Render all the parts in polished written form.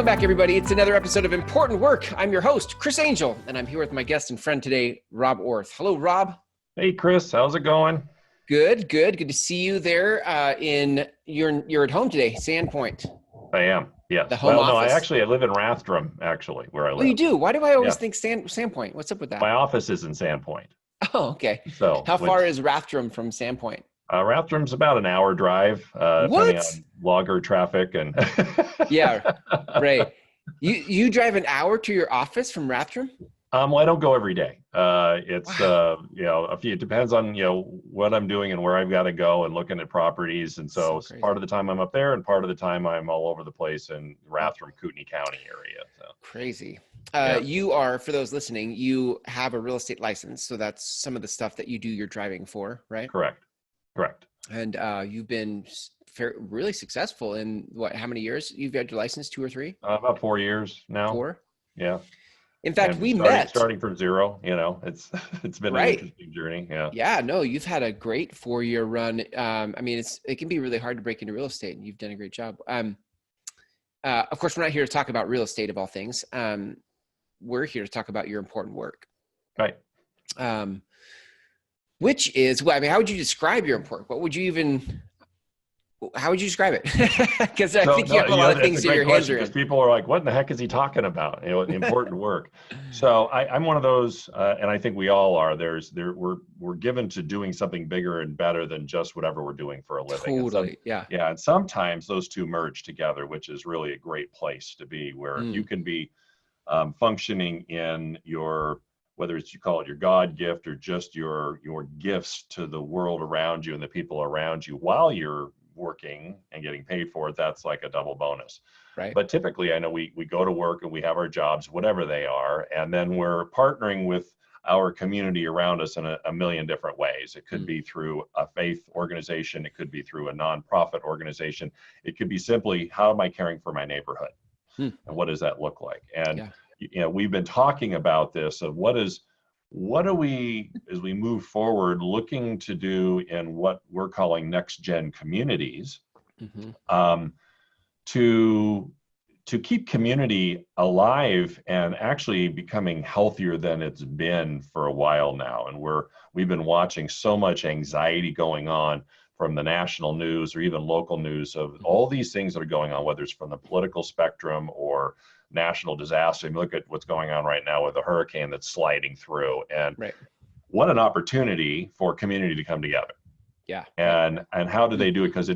back, everybody. It's another episode of Important Work. I'm your host, Chris Angel, and I'm here with my guest and friend today, Rob Orth. Hello, Rob. Hey, Chris. How's it going? Good. Good to see you there. You're at home today, Sandpoint. I am. Yes. The home office. I live in Rathdrum, actually, where I live. Oh, you do? Why do I always Yeah. think Sandpoint? What's up with that? My office is in Sandpoint. Oh, okay. So how far is Rathdrum from Sandpoint? Rathdrum's about an hour drive, depending on logger traffic and. Yeah, right. You drive an hour to your office from Rathdrum? Well, I don't go every day. It's Wow. it depends on what I'm doing and where I've got to go and looking at properties, and so So part of the time I'm up there, and part of the time I'm all over the place in Rathdrum, Kootenai County area. So. Crazy. Yeah. You are, for those listening, you have a real estate license, so that's some of the stuff that you do your driving for, right? Correct. And you've been really successful in how many years you've had your license? 2 or 3? About 4 years now. 4? Yeah. In fact, And we met starting from zero. It's been Right. an interesting journey. Yeah. Yeah, no, you've had a great 4-year run. It can be really hard to break into real estate, and you've done a great job. Of course, we're not here to talk about real estate of all things. We're here to talk about your important work. Right. Which is, how would you describe your important? How would you describe it? Because I think you have a lot of things that your hands are in. Because people are like, what in the heck is he talking about? Important work. So I'm one of those, and I think we all are. We're given to doing something bigger and better than just whatever we're doing for a living. Totally, yeah. Yeah, and sometimes those two merge together, which is really a great place to be, where you can be functioning in your, whether it's you call it your God gift or just your gifts to the world around you and the people around you while you're working and getting paid for it. That's like a double bonus. Right. But typically, I know we go to work and we have our jobs, whatever they are, and then we're partnering with our community around us in a million different ways. It could be through a faith organization. It could be through a nonprofit organization. It could be simply, how am I caring for my neighborhood? And what does that look like? And we've been talking about this of what are we, as we move forward, looking to do in what we're calling next gen communities, to keep community alive and actually becoming healthier than it's been for a while now. And we've been watching so much anxiety going on from the national news or even local news of all these things that are going on, whether it's from the political spectrum or national disaster. I mean, look at what's going on right now with the hurricane that's sliding through, and what an opportunity for community to come together. Yeah. And how do they do it? Because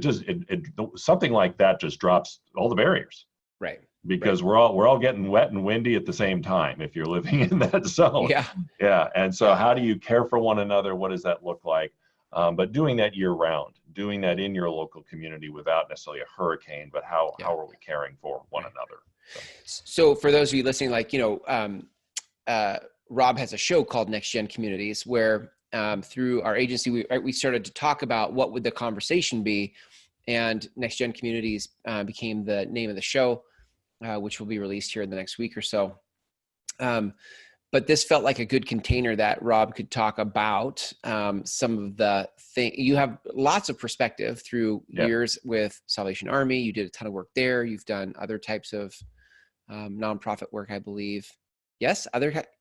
something like that just drops all the barriers. Right. Because we're all getting wet and windy at the same time if you're living in that zone. Yeah. Yeah. And so how do you care for one another? What does that look like? But doing that year round, doing that in your local community without necessarily a hurricane, but how are we caring for one another? So for those of you listening, Rob has a show called Next Gen Communities where through our agency, we started to talk about what would the conversation be, and Next Gen Communities became the name of the show, which will be released here in the next week or so. But this felt like a good container that Rob could talk about some of the things. You have lots of perspective through years with Salvation Army. You did a ton of work there. You've done other types of nonprofit work, I believe. Yes,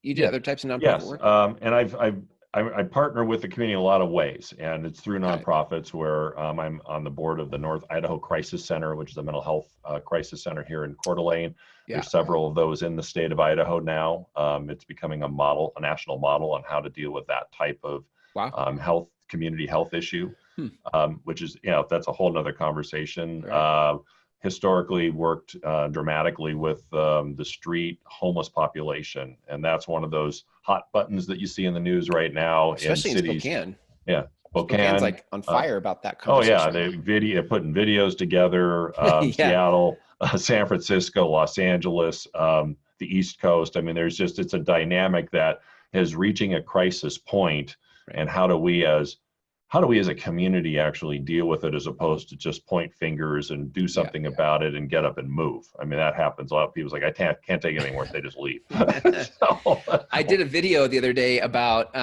you did other types of nonprofit work. And I partner with the community in a lot of ways, and it's through nonprofits where I'm on the board of the North Idaho Crisis Center, which is a mental health crisis center here in Coeur d'Alene. There's several of those in the state of Idaho now. It's becoming a national model on how to deal with that type of community health issue, which is, that's a whole nother conversation. Right. Historically worked dramatically with the street homeless population. And that's one of those hot buttons that you see in the news right now. Especially in cities. Spokane. Yeah. Spokane's like on fire about that conversation. Oh yeah, they're putting videos together, Seattle, San Francisco, Los Angeles, the East Coast. I mean, it's a dynamic that is reaching a crisis point, and how do we as a community actually deal with it, as opposed to just point fingers and do something about it and get up and move? I mean, that happens. A lot of people's like, I can't take it anymore. They just leave. I did a video the other day about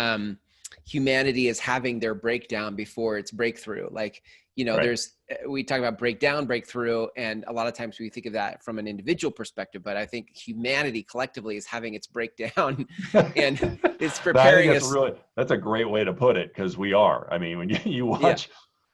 humanity is having their breakdown before its breakthrough. Like, you know, Right. we talk about breakdown, breakthrough, and a lot of times we think of that from an individual perspective, but I think humanity collectively is having its breakdown and it's No, I think preparing us. that's a great way to put it, because we are. I mean, when you Yeah. watch,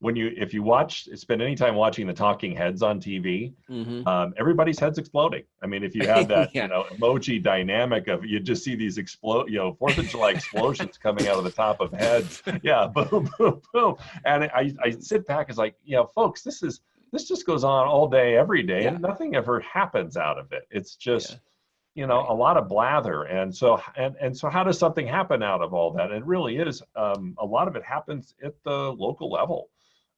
if you watch, spend any time watching the talking heads on TV, Mm-hmm. everybody's head's exploding. I mean, if you have that, Yeah. emoji dynamic of, you just see these 4th of July explosions coming out of the top of heads. Yeah, boom, boom, boom. And I sit back, it's like, folks, this just goes on all day, every day, Yeah. and nothing ever happens out of it. It's just, Right. a lot of blather. And so how does something happen out of all that? It really is, a lot of it happens at the local level.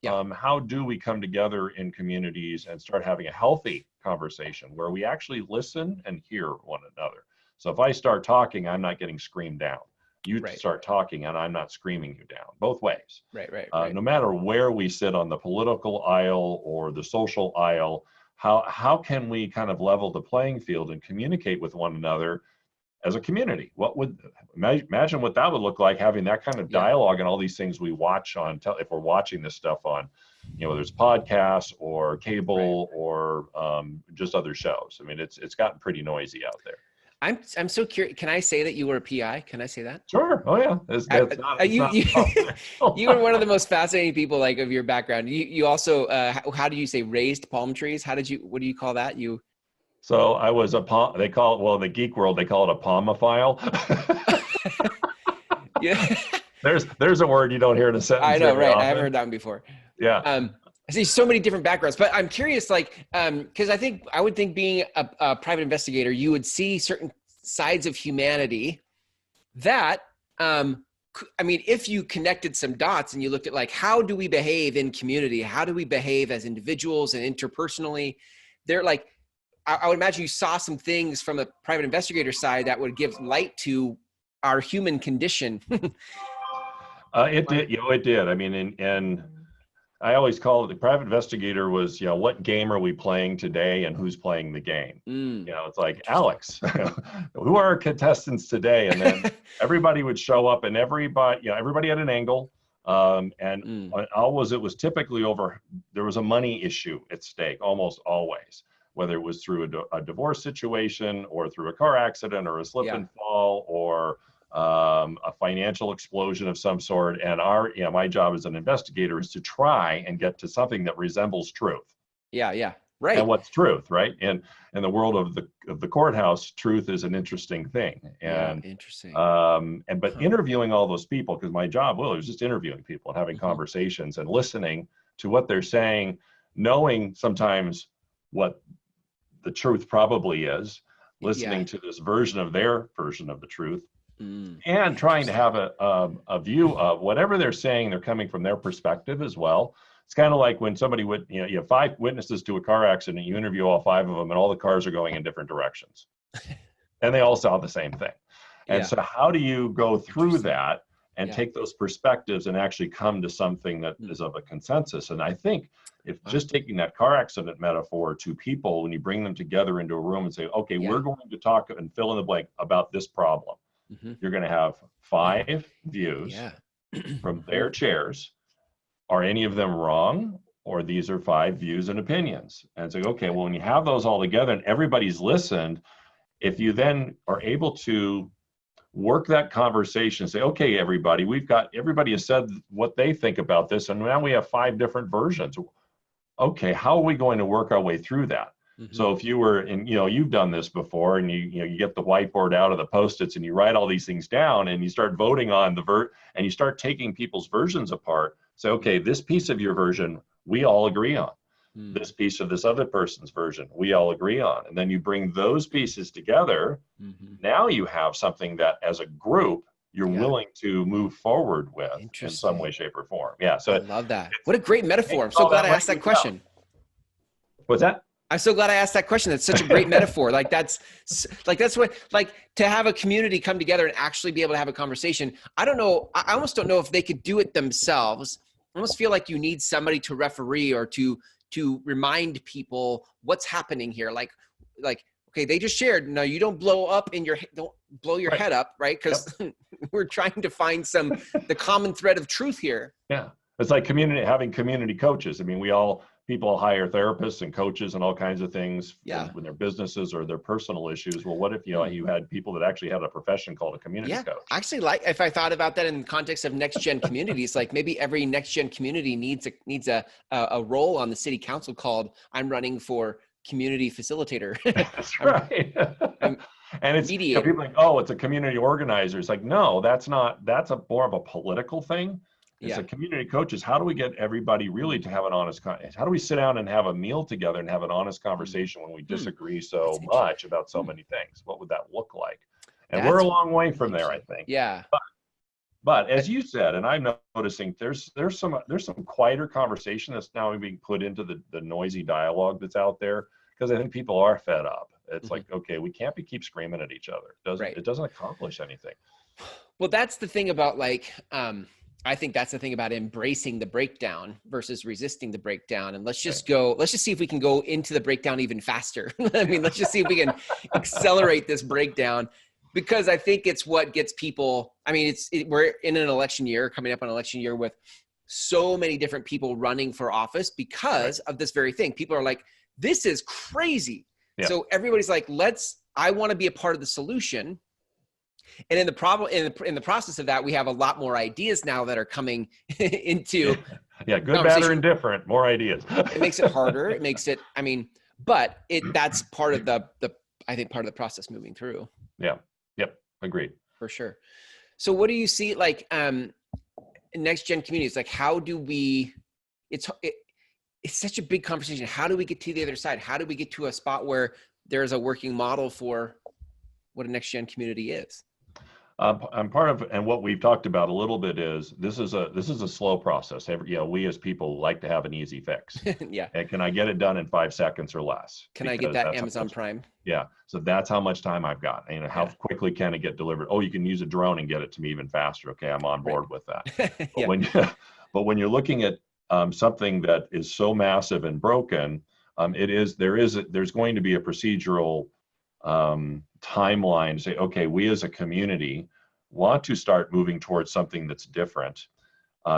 Yeah. How do we come together in communities and start having a healthy conversation where we actually listen and hear one another? So if I start talking, I'm not getting screamed down. You Right. start talking and I'm not screaming you down. Both ways. Right. No matter where we sit on the political aisle or the social aisle, how can we kind of level the playing field and communicate with one another as a community? Imagine what that would look like, having that kind of dialogue and all these things we watch on if we're watching this stuff on, whether it's podcasts or cable or just other shows. I mean, it's gotten pretty noisy out there. I'm so curious. Can I say that you were a PI? Can I say that? Sure. Oh yeah. You were one of the most fascinating people, like, of your background. You also, how do you say, raised palm trees? What do you call that? So I was they call it, well, in the geek world, they call it a palmophile. Yeah. There's a word you don't hear in a sentence. I know, right? Often. I haven't heard that one before. Yeah. I see so many different backgrounds, but I'm curious, like, because I would think being a private investigator, you would see certain sides of humanity that, I mean, if you connected some dots and you looked at, like, how do we behave in community? How do we behave as individuals and interpersonally? They're like, I would imagine you saw some things from a private investigator side that would give light to our human condition. It did. It did. I mean, and I always call it, the private investigator was, what game are we playing today and who's playing the game? It's like, Alex, who are our contestants today? And then everybody would show up, and everybody had an angle. It was typically there was a money issue at stake almost always, whether it was through a divorce situation or through a car accident or a slip and fall or a financial explosion of some sort. And my job as an investigator is to try and get to something that resembles truth. Yeah. Right. And what's truth, right? And in the world of the courthouse, truth is an interesting thing. And interesting. But interviewing all those people, because my job, was just interviewing people and having conversations and listening to what they're saying, knowing sometimes what the truth probably is, listening to this version of their version of the truth, and trying to have a view of whatever they're saying, they're coming from their perspective as well. It's kind of like when somebody you have 5 witnesses to a car accident, you interview all 5 of them, and all the cars are going in different directions. And they all saw the same thing. And so how do you go through that and take those perspectives and actually come to something that is of a consensus? And I think if just taking that car accident metaphor to people, when you bring them together into a room and say, okay, we're going to talk and fill in the blank about this problem. You're going to have 5 views from their chairs. Are any of them wrong? Or these are 5 views and opinions? And say, okay, well, when you have those all together and everybody's listened, if you then are able to work that conversation, say, okay, everybody has said what they think about this, and now we have 5 different versions. Okay, how are we going to work our way through that? So if you were in, you've done this before, and you get the whiteboard out of the Post-its and you write all these things down and you start voting on and you start taking people's versions apart. Say, okay, this piece of your version, we all agree on. This piece of this other person's version, we all agree on. And then you bring those pieces together. Now you have something that as a group, you're willing to move forward with in some way, shape, or form. Yeah. So I love that. What a great metaphor. I'm so glad I asked that question. What's that? I'm so glad I asked that question. That's such a great metaphor. That's what, to have a community come together and actually be able to have a conversation. I don't know. I almost don't know if they could do it themselves. I almost feel like you need somebody to referee or to remind people what's happening here. Like, okay, they just shared. No, you don't blow your head up, right? Because we're trying to find the common thread of truth here. Yeah. It's like having community coaches. I mean, people hire therapists and coaches and all kinds of things when their businesses or their personal issues. Well, what if you had people that actually had a profession called a community coach? Actually, like if I thought about that in the context of next gen communities, like maybe every next gen community needs a role on the city council called "I'm running for community facilitator." That's right. And it's people like, oh, it's a community organizer. It's like, no, that's not. That's more of a political thing. It's a community coaches. How do we get everybody really to have an honest how do we sit down and have a meal together and have an honest conversation when we disagree so much about so many things? What would that look like? And we're a long way from there, I think. Yeah. But as you said, and I'm noticing there's some quieter conversation that's now being put into the noisy dialogue that's out there, because I think people are fed up. It's like, okay, we can't keep screaming at each other. It doesn't accomplish anything. Well, that's the thing about I think that's the thing about embracing the breakdown versus resisting the breakdown. And let's just see if we can go into the breakdown even faster. I mean, let's just see if we can accelerate this breakdown, because I think it's what gets people, I mean, we're in an election year, coming up on election year with so many different people running for office because of this very thing. People are like, this is crazy. Yeah. So everybody's like, I want to be a part of the solution. And in the process of that, we have a lot more ideas now that are coming into good, bad, or indifferent. More ideas. It makes it harder. It makes it. I mean, but that's part of I think part of the process moving through. Yeah. Yep. Agreed. For sure. So, what do you see like next gen communities? Like, how do we? It's such a big conversation. How do we get to the other side? How do we get to a spot where there's a working model for what a next gen community is? I'm part of, and what we've talked about a little bit is this is a slow process. We as people like to have an easy fix. Yeah. And can I get it done in 5 seconds or less? Can I get that Amazon Prime? Yeah. So that's how much time I've got. How quickly can it get delivered? Oh, you can use a drone and get it to me even faster. Okay, I'm on board with that. But when you're looking at something that is so massive and broken, there's going to be a procedural timeline to say, okay, we as a community want to start moving towards something that's different.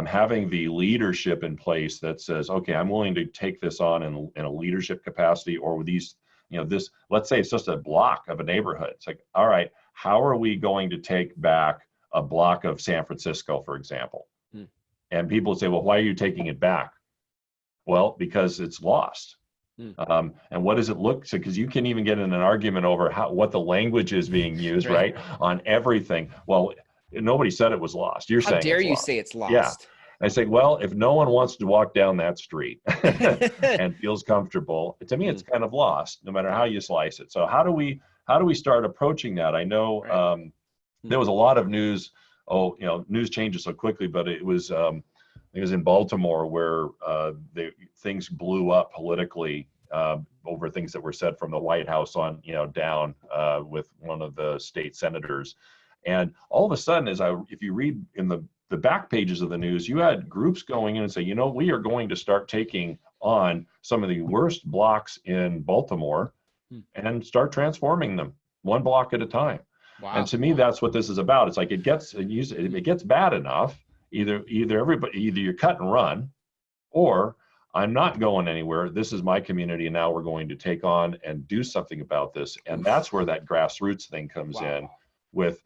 Having the leadership in place that says, okay, I'm willing to take this on in a leadership capacity, or with these, let's say it's just a block of a neighborhood. It's like, all right, how are we going to take back a block of San Francisco, for example? And people say, well, why are you taking it back? Well, because it's lost. And what does it look so? Because you can even get in an argument over what the language is being used, right? On everything. Well, nobody said it was lost. You're saying, how dare you say it's lost? Yeah. I say, well, if no one wants to walk down that street and feels comfortable, to me, it's kind of lost, no matter how you slice it. So how do we start approaching that? I know there was a lot of news. News changes so quickly, but it was in Baltimore where things blew up politically over things that were said from the White House on down with one of the state senators, and all of a sudden, if you read in the back pages of the news, you had groups going in and say, we are going to start taking on some of the worst blocks in Baltimore and start transforming them one block at a time. Wow. And to me, that's what this is about. It's like it gets bad enough. Either you cut and run, or I'm not going anywhere. This is my community, and now we're going to take on and do something about this. And that's where that grassroots thing comes in, with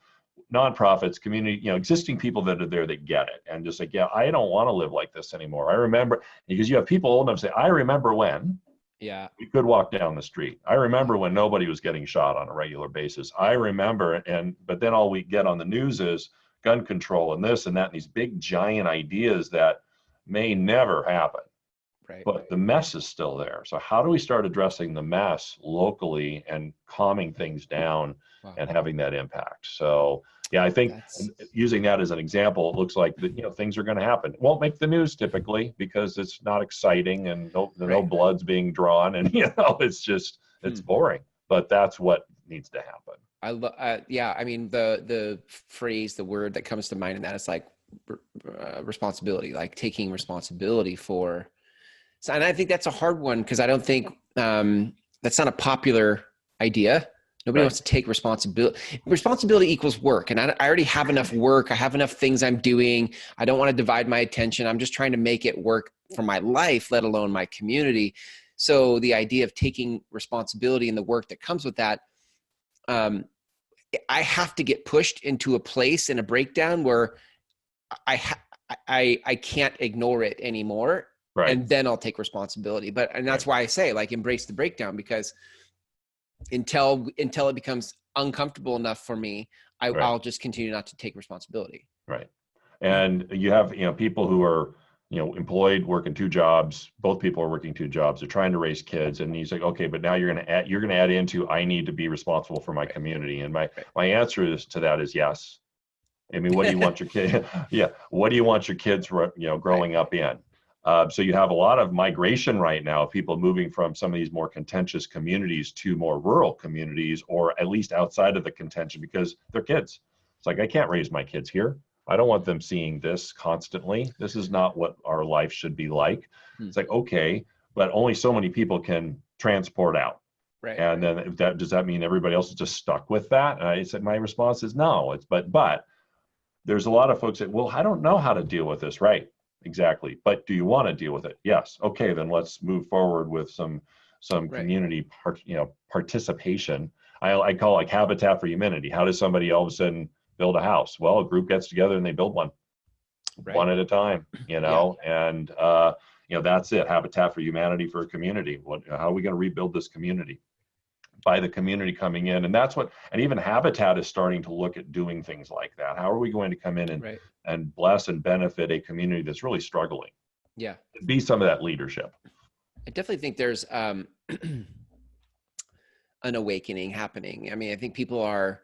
nonprofits, community, existing people that are there that get it, and just like, I don't want to live like this anymore. I remember, because you have people old enough to say, I remember when. Yeah, we could walk down the street. I remember when nobody was getting shot on a regular basis. I remember, but then all we get on the news is gun control and this and that, and these big giant ideas that may never happen. Right. But the mess is still there. So how do we start addressing the mess locally and calming things down and having that impact? So I think using that as an example, it looks like that things are going to happen. It won't make the news typically because it's not exciting and no blood's being drawn, and it's just it's boring. But that's what needs to happen. I mean, the phrase, the word that comes to mind in that is like responsibility, like taking responsibility for. So, and I think that's a hard one because I don't think that's not a popular idea Nobody wants to take responsibility. Responsibility equals work. And I already have enough work. I have enough things I'm doing. I don't want to divide my attention. I'm just trying to make it work for my life, let alone my community. So the idea of taking responsibility and the work that comes with that, I have to get pushed into a place in a breakdown where I can't ignore it anymore. Right. And then I'll take responsibility. And that's why I say, like, embrace the breakdown, because until it becomes uncomfortable enough for me, I'll just continue not to take responsibility. Right. And you have, people who are, employed, working 2 jobs. Both people are working 2 jobs. They're trying to raise kids, and he's like, okay, but now you're going to add into, I need to be responsible for my community. And my answer to that is yes. I mean, what do you want your kid? Yeah. What do you want your kids, growing up in? So you have a lot of migration right now, people moving from some of these more contentious communities to more rural communities, or at least outside of the contention, because they're kids. It's like, I can't raise my kids here. I don't want them seeing this constantly. This is not what our life should be like. It's like, okay, but only so many people can transport out. Right. And then does that mean everybody else is just stuck with that? And I said, my response is no. But there's a lot of folks that, well, I don't know how to deal with this. Right. Exactly. But do you want to deal with it? Yes. Okay, then let's move forward with some community participation. I call it like Habitat for Humanity. How does somebody all of a sudden build a house? Well, a group gets together and they build one, one at a time, and that's it. Habitat for Humanity for a community. How are we going to rebuild this community? By the community coming in. And that's and even Habitat is starting to look at doing things like that. How are we going to come in and bless and benefit a community that's really struggling? Yeah. Be some of that leadership. I definitely think there's an awakening happening. I mean, I think people are,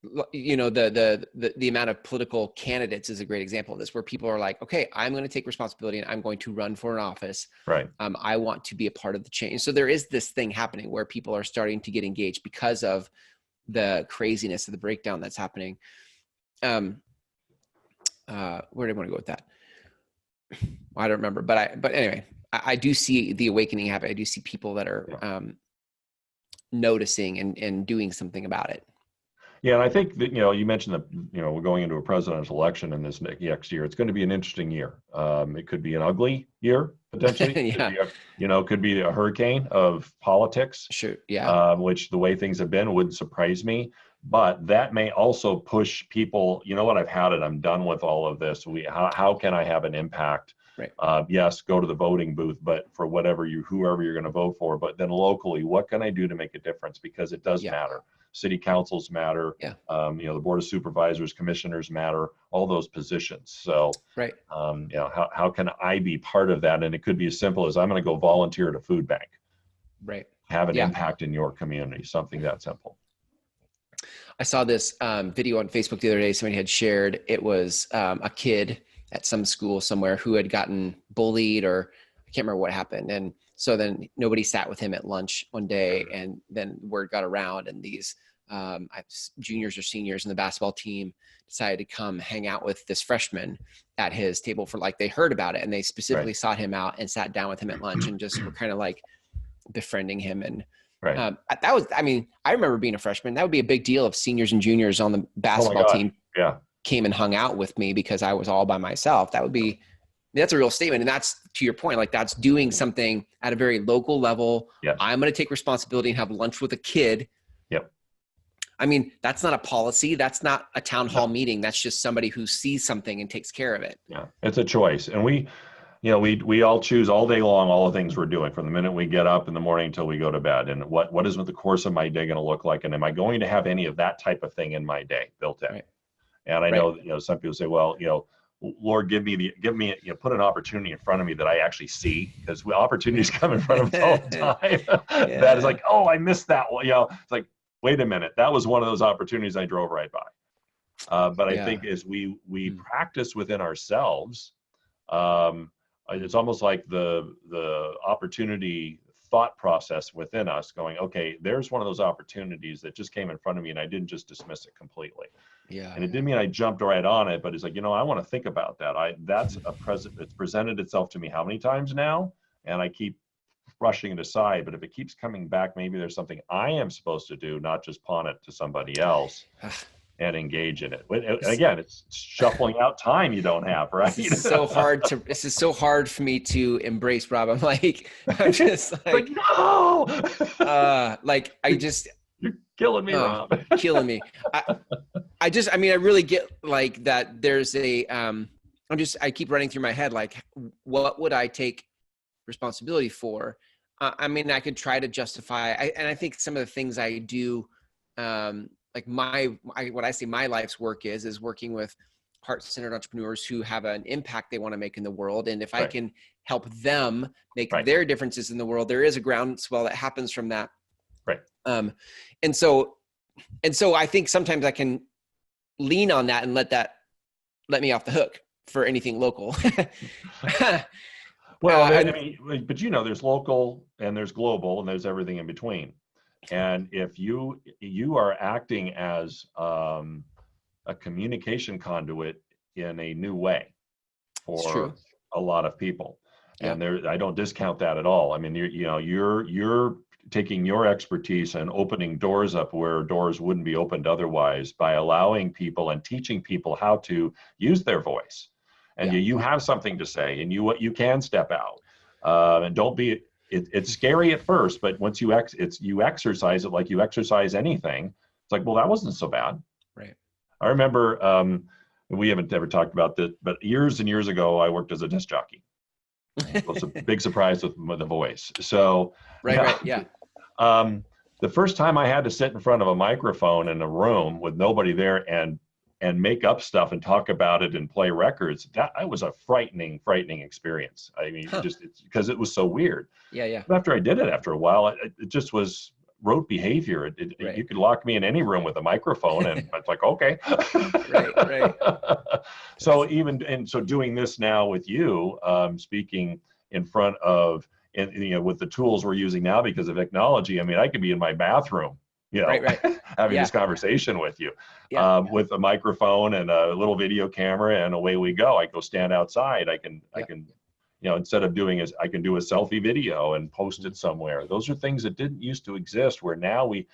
the amount of political candidates is a great example of this, where people are like, okay, I'm going to take responsibility and I'm going to run for an office. Right. I want to be a part of the change. So there is this thing happening where people are starting to get engaged because of the craziness of the breakdown that's happening. Where do I want to go with that? I don't remember, but anyway, I do see the awakening happen. I do see people that are noticing and doing something about it. Yeah, and I think that, you mentioned that, we're going into a presidential election in this next year. It's going to be an interesting year. It could be an ugly year, potentially. Could be a hurricane of politics. Sure, yeah. Which the way things have been wouldn't surprise me. But that may also push people, I've had it. I'm done with all of this. How can I have an impact? Right. Yes, go to the voting booth, but for whoever you're going to vote for. But then locally, what can I do to make a difference? Because it does matter. City councils matter. Yeah. The board of supervisors, commissioners matter. All those positions. So, right. How can I be part of that? And it could be as simple as, I'm going to go volunteer at a food bank. Right. Have an impact in your community. Something that simple. I saw this video on Facebook the other day. Somebody had shared. It was a kid at some school somewhere who had gotten bullied, or I can't remember what happened. And so then nobody sat with him at lunch one day, and then word got around, and these juniors or seniors in the basketball team decided to come hang out with this freshman at his table for, like, they heard about it, and they specifically sought him out and sat down with him at lunch and just were kind of like befriending him. And that was, I mean, I remember being a freshman. That would be a big deal if seniors and juniors on the basketball team came and hung out with me because I was all by myself. That's a real statement. And that's, to your point, like, that's doing something at a very local level. Yes. I'm going to take responsibility and have lunch with a kid. Yep. I mean, that's not a policy. That's not a town hall meeting. That's just somebody who sees something and takes care of it. Yeah. It's a choice. And we all choose all day long, all the things we're doing from the minute we get up in the morning until we go to bed. And what is the course of my day going to look like? And am I going to have any of that type of thing in my day built in? Right. And I know, some people say, well, Lord, put an opportunity in front of me that I actually see, because opportunities come in front of us all the time. That is like, oh, I missed that one. It's like, wait a minute, that was one of those opportunities I drove right by. But I think as we practice within ourselves, it's almost like the opportunity thought process within us going, okay, there's one of those opportunities that just came in front of me and I didn't just dismiss it completely. Yeah. And it didn't mean I jumped right on it, but it's like, I want to think about that. It's presented itself to me how many times now? And I keep brushing it aside. But if it keeps coming back, maybe there's something I am supposed to do, not just pawn it to somebody else and engage in it. And again, it's shuffling out time you don't have, right? This is so hard for me to embrace, Rob. I'm just like, no, like you're killing me, Rob. Killing me. I really get like that. There's I keep running through my head, like, what would I take responsibility for? I could try to justify, and I think some of the things I do, like what I say my life's work is working with heart-centered entrepreneurs who have an impact they want to make in the world. And if I can help them make their differences in the world, there is a groundswell that happens from that. Right. And so I think sometimes I can lean on that and let me off the hook for anything local. Well, but there's local and there's global and there's everything in between. And if you are acting as a communication conduit in a new way for a lot of people, and I don't discount that at all. I mean, you're taking your expertise and opening doors up where doors wouldn't be opened otherwise by allowing people and teaching people how to use their voice. And you have something to say, and you can step out, and don't be. It's scary at first, but once you exercise it like you exercise anything, it's like, well, that wasn't so bad. Right. I remember we haven't ever talked about this, but years and years ago, I worked as a disc jockey. It was a big surprise with the voice. So the first time I had to sit in front of a microphone in a room with nobody there and make up stuff and talk about it and play records, that was a frightening experience. I mean, just because it was so weird. Yeah. But after I did it, after a while, it just was rote behavior. You could lock me in any room with a microphone, and it's like, okay. Right. So so doing this now with you, speaking in front of, with the tools we're using now because of technology, I mean, I could be in my bathroom, having this conversation with you, with a microphone and a little video camera, and away we go. I go stand outside. I can, instead of doing I can do a selfie video and post it somewhere. Those are things that didn't used to exist, where now we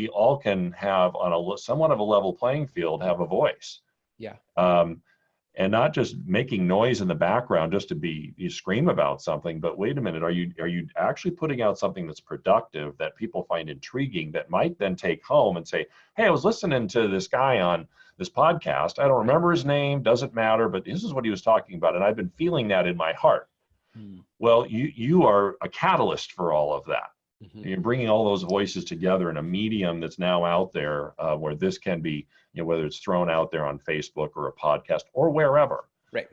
all can have, on a somewhat of a level playing field, have a voice. Yeah. And not just making noise in the background just to you scream about something, but wait a minute, are you actually putting out something that's productive, that people find intriguing, that might then take home and say, hey, I was listening to this guy on this podcast. I don't remember his name, doesn't matter, but this is what he was talking about, and I've been feeling that in my heart. Well, you are a catalyst for all of that. Mm-hmm. You're bringing all those voices together in a medium that's now out there, where this can be, whether it's thrown out there on Facebook or a podcast or wherever. Right.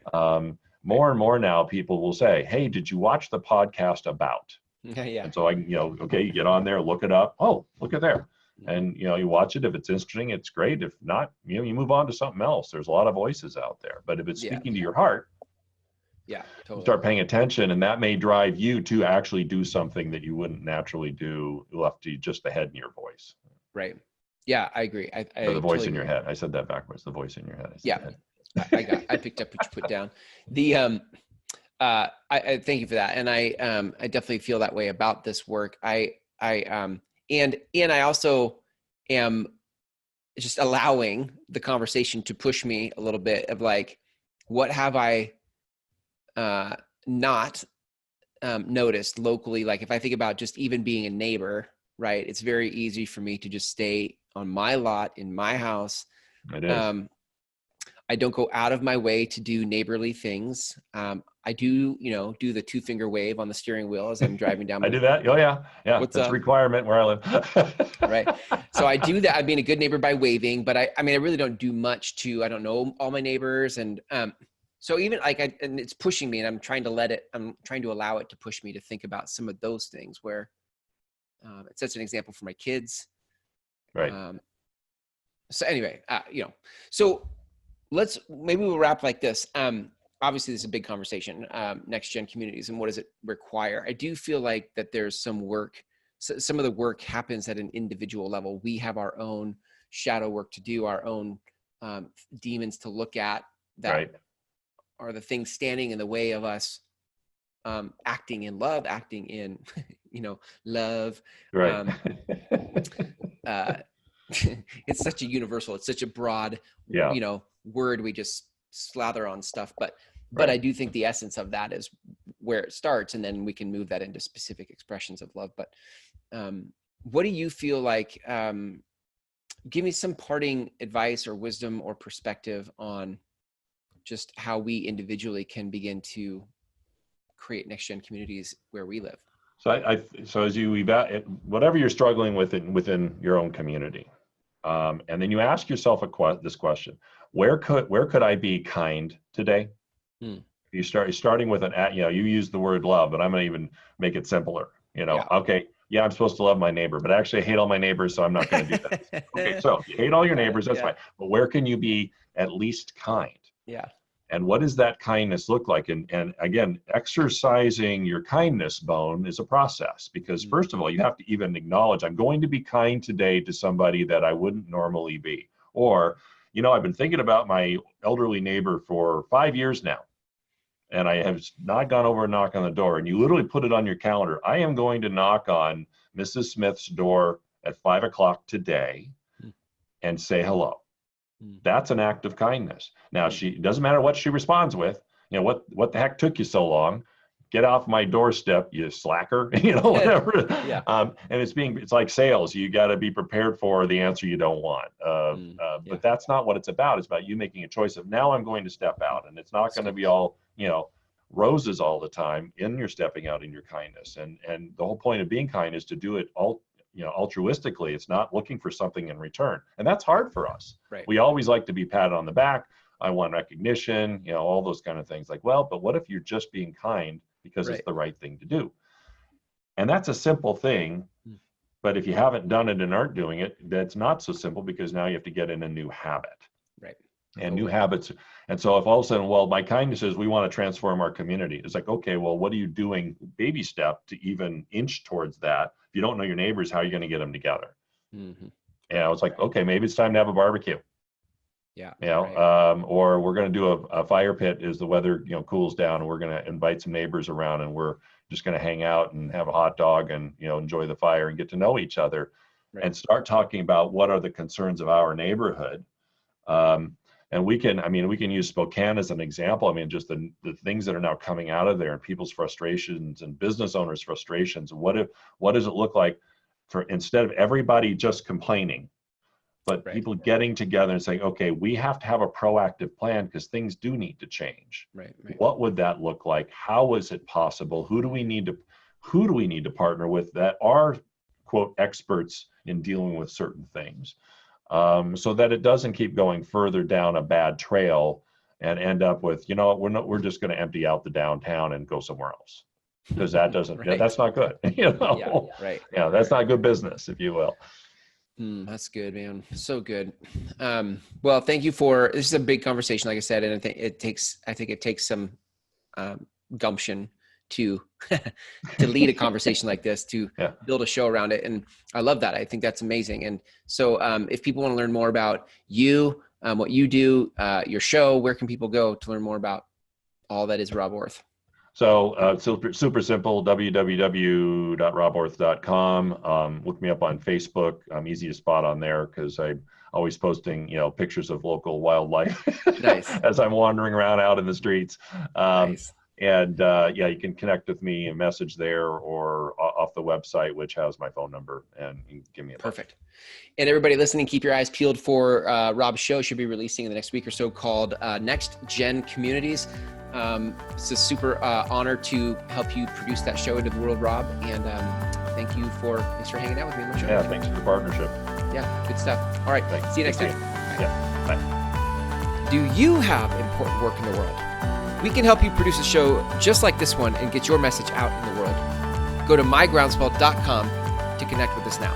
More and more now, people will say, hey, did you watch the podcast about? Yeah. And so you get on there, look it up. Oh, look at there. And, you watch it. If it's interesting, it's great. If not, you move on to something else. There's a lot of voices out there. But if it's speaking to your heart, totally. Start paying attention, and that may drive you to actually do something that you wouldn't naturally do left to just the head in your voice. Right. Yeah, I agree. Or the voice totally in your head. I said that backwards. The voice in your head. I picked up what you put down. I thank you for that, and I definitely feel that way about this work. And I also am just allowing the conversation to push me a little bit of like, what have I not noticed locally? Like if I think about just even being a neighbor, right? It's very easy for me to just stay on my lot in my house. It is. I don't go out of my way to do neighborly things. I do, do the 2-finger wave on the steering wheel as I'm driving down. I do that. Oh yeah. That's a requirement where I live. Right. So I do that. I'm being a good neighbor by waving, but I really don't do much I don't know all my neighbors. And so even and it's pushing me, and I'm trying to allow it to push me to think about some of those things where it sets an example for my kids. Right. So anyway, so maybe we'll wrap like this. Obviously this is a big conversation, next gen communities and what does it require? I do feel like that there's some work. Some of the work happens at an individual level. We have our own shadow work to do, our own demons to look at that are the things standing in the way of us acting in love, acting in, love. Right. It's such a universal, it's such a broad, word we just slather on stuff. But I do think the essence of that is where it starts, and then we can move that into specific expressions of love. But what do you feel like, give me some parting advice or wisdom or perspective on just how we individually can begin to create next gen communities where we live. So as you evaluate whatever you're struggling with within your own community, and then you ask yourself this question: where could I be kind today? You're starting with you use the word love, but I'm going to even make it simpler. Okay, yeah, I'm supposed to love my neighbor, but actually I hate all my neighbors, so I'm not going to do that. Okay, so you hate all your neighbors, that's fine. But where can you be at least kind? Yeah. And what does that kindness look like? And again, exercising your kindness bone is a process, because first of all, you have to even acknowledge, I'm going to be kind today to somebody that I wouldn't normally be. Or, I've been thinking about my elderly neighbor for 5 years now, and I have not gone over and knock on the door. And you literally put it on your calendar. I am going to knock on Mrs. Smith's door at 5 o'clock today and say hello. That's an act of kindness. Now, it doesn't matter what she responds with. What the heck took you so long? Get off my doorstep, you slacker. Whatever. Yeah. And it's like sales. You got to be prepared for the answer you don't want. But that's not what it's about. It's about you making a choice of, now I'm going to step out, and it's not going to be all roses all the time. In your stepping out in your kindness, and the whole point of being kind is to do it all. Altruistically. It's not looking for something in return. And that's hard for us. Right. We always like to be patted on the back. I want recognition, all those kind of things. Like, well, but what if you're just being kind because it's the right thing to do? And that's a simple thing. But if you haven't done it and aren't doing it, that's not so simple, because now you have to get in a new habit. Right. And new habits. And so if all of a sudden, well, my kindness is we want to transform our community. It's like, okay, well, what are you doing baby step to even inch towards that? If you don't know your neighbors, how are you going to get them together? It's like, okay, maybe it's time to have a barbecue. Yeah. Or we're going to do a fire pit as the weather, cools down, and we're going to invite some neighbors around, and we're just going to hang out and have a hot dog and, enjoy the fire and get to know each other, and start talking about what are the concerns of our neighborhood. And we can use Spokane as an example. Just the things that are now coming out of there, and people's frustrations and business owners' frustrations. What does it look like for, instead of everybody just complaining, but people getting together and saying, okay, we have to have a proactive plan because things do need to change. Right. What would that look like? How is it possible? Who do we need to partner with that are, quote, experts in dealing with certain things? So that it doesn't keep going further down a bad trail and end up with, we're just going to empty out the downtown and go somewhere else, because that doesn't, that's not good. That's not good business, if you will. That's good, man. So good. Well, thank you this is a big conversation, like I said, and I think it takes some gumption to lead a conversation like this, to build a show around it. And I love that. I think that's amazing. And so if people want to learn more about you, what you do, your show, where can people go to learn more about all that is Rob Orth? So super simple, www.roborth.com. Look me up on Facebook. I'm easy to spot on there because I'm always posting, pictures of local wildlife as I'm wandering around out in the streets. Nice. And you can connect with me and message there or off the website, which has my phone number, and you can give me a perfect. And everybody listening, keep your eyes peeled for Rob's show. Should be releasing in the next week or so, called Next Gen Communities. It's a super honor to help you produce that show into the world, Rob. And thanks for hanging out with me on the show. Yeah, thanks for the partnership. Yeah, good stuff. All right, thanks. See you next time. Yeah, bye. Do you have important work in the world? We can help you produce a show just like this one and get your message out in the world. Go to mygroundswell.com to connect with us now.